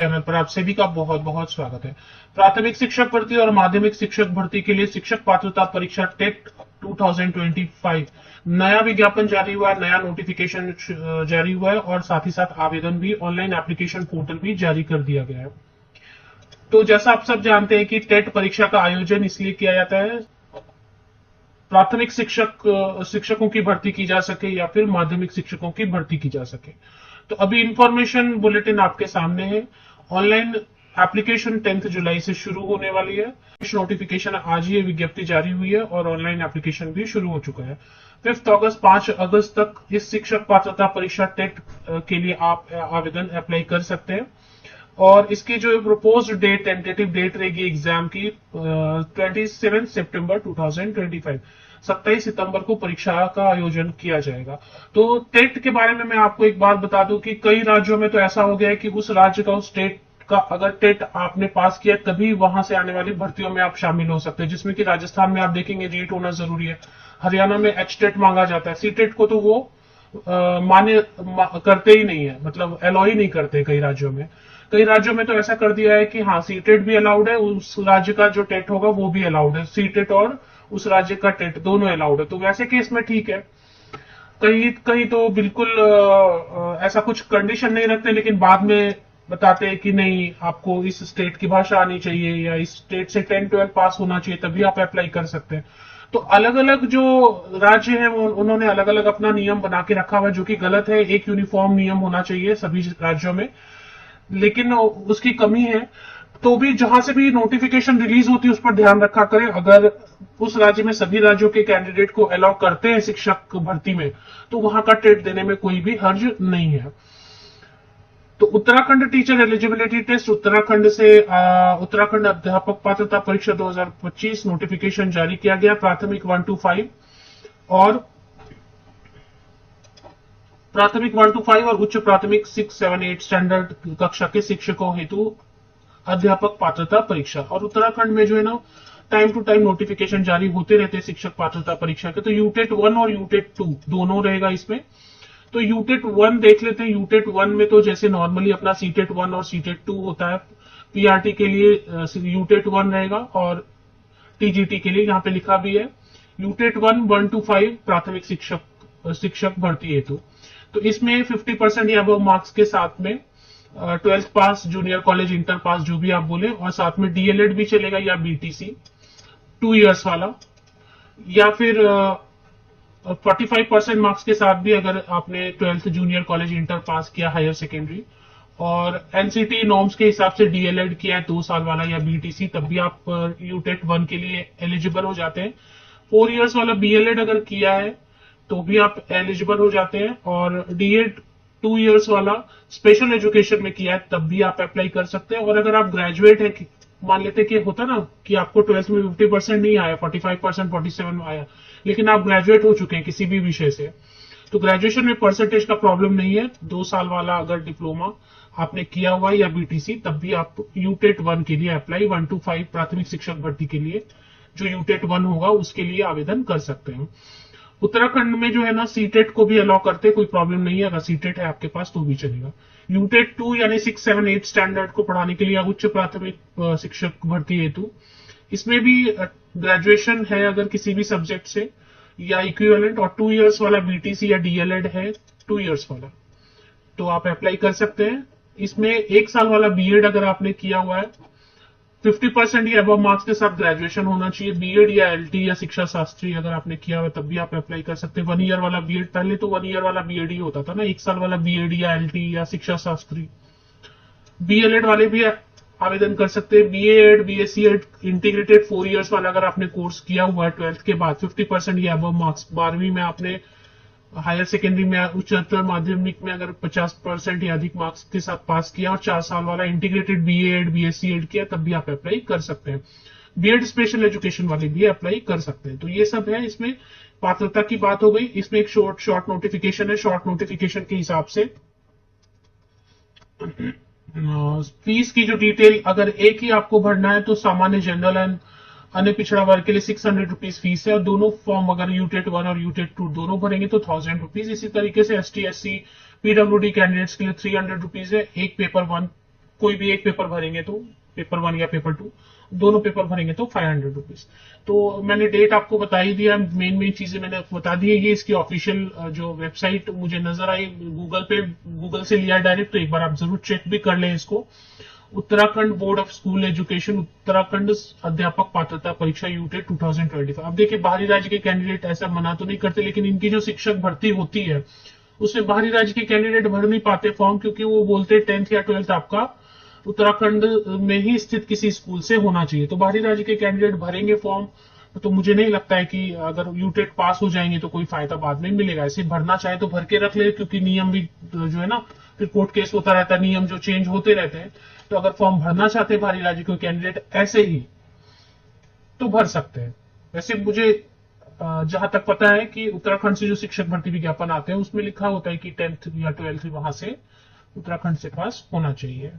Channel पर आप सभी का बहुत बहुत स्वागत है। प्राथमिक शिक्षक भर्ती और माध्यमिक शिक्षक भर्ती के लिए शिक्षक पात्रता परीक्षा टेट 2025 नया विज्ञापन जारी हुआ है, नया नोटिफिकेशन जारी हुआ है और साथ ही साथ आवेदन भी ऑनलाइन एप्लीकेशन पोर्टल भी जारी कर दिया गया है। तो जैसा आप सब जानते हैं कि टेट परीक्षा का आयोजन इसलिए किया जाता है प्राथमिक शिक्षकों की भर्ती की जा सके या फिर माध्यमिक शिक्षकों की भर्ती की जा सके। तो अभी इंफॉर्मेशन बुलेटिन आपके सामने है। ऑनलाइन एप्लीकेशन 10 जुलाई से शुरू होने वाली है। नोटिफिकेशन आज ही विज्ञप्ति जारी हुई है और ऑनलाइन एप्लीकेशन भी शुरू हो चुका है। 5 अगस्त तक इस शिक्षक पात्रता परीक्षा टेट के लिए आप आवेदन अप्लाई कर सकते हैं और इसकी जो प्रपोज डेट टेंटेटिव डेट रहेगी एग्जाम की 27 सितंबर 2025। 27 सितंबर को परीक्षा का आयोजन किया जाएगा। तो टेट के बारे में मैं आपको एक बात बता दूं कि कई राज्यों में तो ऐसा हो गया है कि उस राज्य का उस स्टेट का अगर टेट आपने पास किया तभी वहां से आने वाली भर्तियों में आप शामिल हो सकते हैं, जिसमें कि राजस्थान में आप देखेंगे रीट होना जरूरी है। हरियाणा में एच टेट मांगा जाता है। सी टेट को तो वो करते ही नहीं है, मतलब अलाउ ही नहीं करते कई राज्यों में। कई राज्यों में तो ऐसा कर दिया है कि हाँ सीटेट भी अलाउड है, उस राज्य का जो टेट होगा वो भी अलाउड है, सीटेट और उस राज्य का टेट दोनों अलाउड है। तो वैसे केस में ठीक है। कहीं कहीं तो बिल्कुल ऐसा कुछ कंडीशन नहीं रखते, लेकिन बाद में बताते हैं कि नहीं आपको इस स्टेट की भाषा आनी चाहिए या इस स्टेट से 10-12 पास होना चाहिए तभी आप अप्लाई कर सकते हैं। तो अलग अलग जो राज्य हैं वो उन्होंने अलग अलग अपना नियम बना के रखा हुआ है, जो कि गलत है। एक यूनिफॉर्म नियम होना चाहिए सभी राज्यों में, लेकिन उसकी कमी है। तो भी जहां से भी नोटिफिकेशन रिलीज होती है उस पर ध्यान रखा करें। अगर उस राज्य में सभी राज्यों के कैंडिडेट को अलाउ करते हैं शिक्षक भर्ती में तो वहां का टेट देने में कोई भी हर्ज नहीं है। तो Uttarakhand teacher eligibility test Uttarakhand से उत्तराखंड अध्यापक पात्रता परीक्षा 2025 नोटिफिकेशन जारी किया गया। प्राथमिक 1 to 5 और प्राथमिक 1 to 5 और उच्च प्राथमिक 6, 7, 8 स्टैंडर्ड कक्षा के शिक्षकों हेतु अध्यापक पात्रता परीक्षा। और उत्तराखंड में जो है ना टाइम टू टाइम नोटिफिकेशन जारी होते रहते हैं शिक्षक पात्रता परीक्षा के। तो यूटेट 1 और यूटेट 2 दोनों रहेगा इसमें। तो यूटेट 1 देख लेते हैं। यूटेट 1 में तो जैसे नॉर्मली अपना सीटेट 1 और सीटेट 2 होता है, पीआरटी के लिए यूटेट 1 रहेगा और टीजीटी के लिए यहाँ पे लिखा भी है यूटेट 1 to 5 प्राथमिक शिक्षक भर्ती हेतु। तो इसमें 50% या अबव मार्क्स के साथ में 12th पास, जूनियर कॉलेज, इंटर पास जो भी आप बोले, और साथ में डीएलएड भी चलेगा या बीटीसी 2 इयर्स वाला, या फिर 45% मार्क्स के साथ भी अगर आपने 12th junior college inter pass किया हायर सेकेंडरी और एनसीटी नॉर्म्स के हिसाब से डीएलएड किया है 2 साल वाला या बीटीसी, तब भी आप यूटेट 1 के लिए एलिजिबल हो जाते हैं। 4 इयर्स वाला बीएलएड अगर किया है तो भी आप एलिजिबल हो जाते हैं, और डीएड 2 इयर्स वाला स्पेशल एजुकेशन में किया है तब भी आप अप्लाई कर सकते हैं। और अगर आप ग्रेजुएट है, मान लेते कि होता ना कि आपको 12th में 50% नहीं आया, 45%, 47 आया, लेकिन आप ग्रेजुएट हो चुके हैं किसी भी विषय से, तो ग्रेजुएशन में परसेंटेज का प्रॉब्लम नहीं है। 2 साल वाला अगर डिप्लोमा आपने किया हुआ है या बीटीसी, तब भी आप यूटेट 1 के लिए अप्लाई 1 to 5 प्राथमिक शिक्षक भर्ती के लिए जो यूटेट 1 होगा उसके लिए आवेदन कर सकते हैं। उत्तराखंड में जो है ना सीटेट को भी अलाउ करते, कोई प्रॉब्लम नहीं है। अगर सीटेट है आपके पास तो भी चलेगा। यूटेट 2 यानी 6, 7, 8 स्टैंडर्ड को पढ़ाने के लिए उच्च प्राथमिक शिक्षक भर्ती हेतु, इसमें भी ग्रेजुएशन है अगर किसी भी सब्जेक्ट से या इक्विवेलेंट, और 2 इयर्स वाला बीटीसी या डीएलएड है 2 इयर्स वाला, तो आप अप्लाई कर सकते हैं। इसमें 1 साल वाला बीएड अगर आपने किया हुआ है, 50% या अबव मार्क्स के साथ ग्रेजुएशन होना चाहिए। बीएड या एलटी या शिक्षा शास्त्री अगर आपने किया हुआ तब भी आप अप्लाई कर सकते हैं। 1 ईयर वाला बीएड, पहले तो 1 ईयर वाला बीएड ही होता था ना, 1 साल वाला बीएड या एलटी या शिक्षा शास्त्री। बीएलएड वाले भी आवेदन कर सकते हैं। BEd, BSc Ed integrated 4 years वाला अगर आपने कोर्स किया हुआ है 12th के बाद, 50% या अबव मार्क्स, 12वीं में आपने, हायर सेकेंडरी में, उच्चतर माध्यमिक में अगर 50% या अधिक मार्क्स के साथ पास किया और 4 साल वाला इंटीग्रेटेड बीएड, बीएससी एड किया, तब भी आप अप्लाई कर सकते हैं। बीएड स्पेशल एजुकेशन वाले भी अप्लाई कर सकते हैं। तो ये सब है, इसमें पात्रता की बात हो गई। इसमें एक शॉर्ट नोटिफिकेशन है। शॉर्ट नोटिफिकेशन के हिसाब से फीस की जो डिटेल, अगर एक ही आपको भरना है तो सामान्य, जनरल एंड अन्य पिछड़ा वर्ग के लिए 600 रुपीज फीस है, और दोनों फॉर्म अगर यूटेट 1 और यूटेट 2 दोनों भरेंगे तो 1000 रुपीज। इसी तरीके से एसटी, एससी, पीडब्ल्यूडी कैंडिडेट्स के लिए 300 रुपीज है। एक पेपर 1 कोई भी एक पेपर भरेंगे तो पेपर 1 या पेपर 2 दोनों पेपर भरेंगे तो 500 रुपीज। तो मैंने डेट आपको बता ही दिया, मेन मेन चीजें मैंने आपको बता दी है। ये इसकी ऑफिशियल जो वेबसाइट मुझे नजर आई गूगल से लिया डायरेक्ट, तो एक बार आप जरूर चेक भी कर लें इसको। Uttarakhand board of school education Uttarakhand अध्यापक पात्रता परीक्षा यूटेट 2025। अब देखिए बाहरी राज्य के कैंडिडेट ऐसा मना तो नहीं करते, लेकिन इनकी जो शिक्षक भर्ती होती है उसमें बाहरी राज्य के कैंडिडेट भर नहीं पाते फॉर्म, क्योंकि वो बोलते हैं 10th या 12th आपका उत्तराखंड में ही स्थित किसी स्कूल से होना चाहिए। तो बाहरी राज्य के कैंडिडेट भरेंगे फॉर्म, तो मुझे नहीं लगता है कि अगर यूटेट पास हो जाएंगे तो कोई फायदा बाद में मिलेगा। ऐसे भरना चाहे तो भर के रख ले, क्योंकि नियम भी जो है ना फिर कोर्ट केस होता रहता है, नियम जो चेंज होते रहते हैं। तो अगर फॉर्म भरना चाहते हैं बाहरी राज्य के कैंडिडेट ऐसे ही तो भर सकते हैं। वैसे मुझे जहां तक पता है कि उत्तराखंड से जो शिक्षक भर्ती विज्ञापन आते हैं उसमें लिखा होता है कि 10th या 12th वहां से उत्तराखंड से पास होना चाहिए।